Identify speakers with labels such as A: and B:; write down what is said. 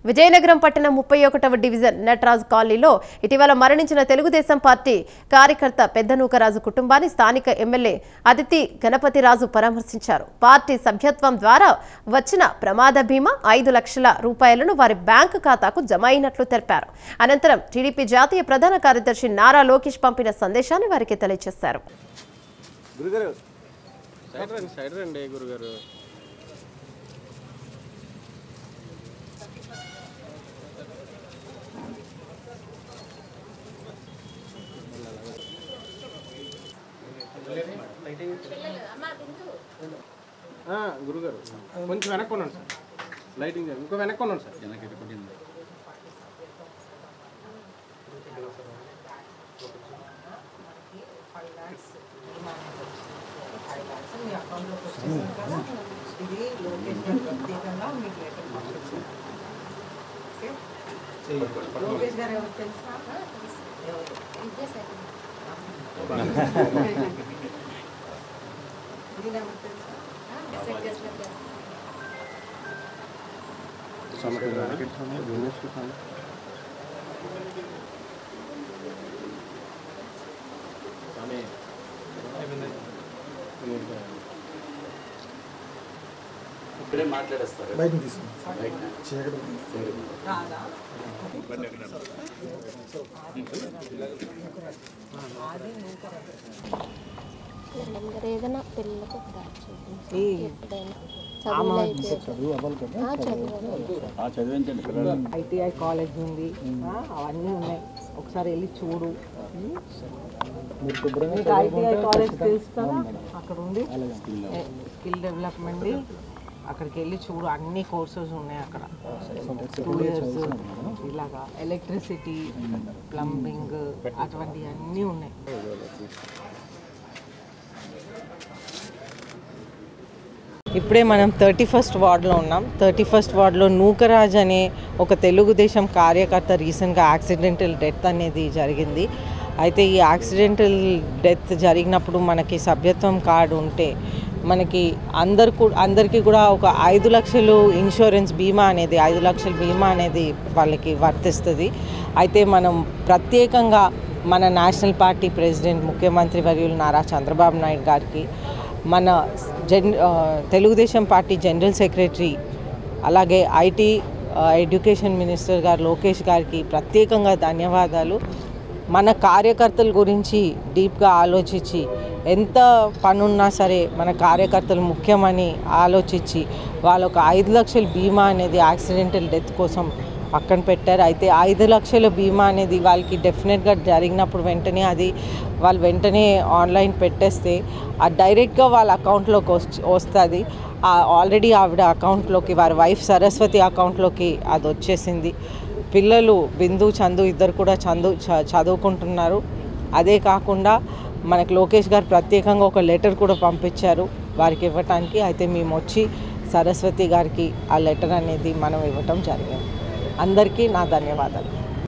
A: విజయనగరం పట్టణం 31వ డివిజన్ నటరాజ్ కాలనీలో ఇటీవల మరణించిన తెలుగుదేశం పార్టీ కార్యకర్త పెద్దనూకరాజు కుటుంబాన్ని స్థానిక ఎమ్మెల్యే అదితి గణపతిరాజు పరామర్శించారు. పార్టీ సభ్యత్వం ద్వారా వచ్చిన ప్రమాద బీమా 5 లక్షల రూపాయలను వారి బ్యాంకు ఖాతాకు జమ అయినట్లు తెలిపారు. అనంతరం టీడీపీ జాతీయ ప్రధాన కార్యదర్శి నారా లోకేష్ పంపిన సందేశాన్ని వారికి తెలియజేశారు.
B: గురుగారు కొంచెం వెనక్కి ఉన్నాను సార్, లైటింగ్ ఇంకో వెనక్కి ఉన్నాను సార్.
C: లోకేష్ గారు ఎవరు తెలుసా?
D: ఇప్పుడే మాట్లాడేస్తారు.
E: ఏదైనా పిల్లలకు
C: ఐటీఐ కాలేజ్ ఉంది, అవన్నీ ఉన్నాయి. ఒకసారి వెళ్ళి చూడు. ఐటీఐ కాలేజ్ తెలుసు కదా, అక్కడ ఉంది స్కిల్ డెవలప్మెంట్. అక్కడికి వెళ్ళి చూడు, అన్ని కోర్సెస్ ఉన్నాయి అక్కడ. 2 ఇయర్స్ ఇలాగా ఎలక్ట్రిసిటీ, ప్లంబింగ్ అటువంటివి అన్నీ ఉన్నాయి. ఇప్పుడే మనం 31st వార్డులో ఉన్నాం. 31st వార్డులో నూకరాజ్ అనే ఒక తెలుగుదేశం కార్యకర్త రీసెంట్గా యాక్సిడెంటల్ డెత్ అనేది జరిగింది. అయితే ఈ యాక్సిడెంటల్ డెత్ జరిగినప్పుడు మనకి సభ్యత్వం కార్డు ఉంటే మనకి అందరికీ కూడా ఒక 5 లక్షలు ఇన్సూరెన్స్ బీమా అనేది 5 లక్షల బీమా అనేది వాళ్ళకి వర్తిస్తుంది. అయితే మనం ప్రత్యేకంగా మన నేషనల్ పార్టీ ప్రెసిడెంట్ ముఖ్యమంత్రి వర్యులు నారా చంద్రబాబు నాయుడు గారికి, మన తెలుగుదేశం పార్టీ జనరల్ సెక్రటరీ, అలాగే ఐటీ ఎడ్యుకేషన్ మినిస్టర్ గారు లోకేష్ గారికి ప్రత్యేకంగా ధన్యవాదాలు. మన కార్యకర్తల గురించి డీప్గా ఆలోచించి, ఎంత పనున్నా సరే మన కార్యకర్తలు ముఖ్యమని ఆలోచించి వాళ్ళొక 5 లక్షల బీమా అనేది యాక్సిడెంటల్ డెత్ కోసం పక్కన పెట్టారు. అయితే 5 లక్షల బీమా అనేది వాళ్ళకి డెఫినెట్గా జరిగినప్పుడు వాళ్ళు వెంటనే ఆన్లైన్ పెట్టేస్తే అది డైరెక్ట్గా వాళ్ళ అకౌంట్లోకి వస్తుంది. ఆల్రెడీ ఆవిడ అకౌంట్లోకి, వారి వైఫ్ సరస్వతి అకౌంట్లోకి అది వచ్చేసింది. పిల్లలు బిందు, చందు ఇద్దరు కూడా చదువుకుంటున్నారు. అదే కాకుండా మనకు లోకేష్ గారు ప్రత్యేకంగా ఒక లెటర్ కూడా పంపించారు వారికి ఇవ్వటానికి. అయితే మేము వచ్చి సరస్వతి గారికి ఆ లెటర్ అనేది మనం ఇవ్వటం జరిగింది. అందరికీ నా ధన్యవాదాలు.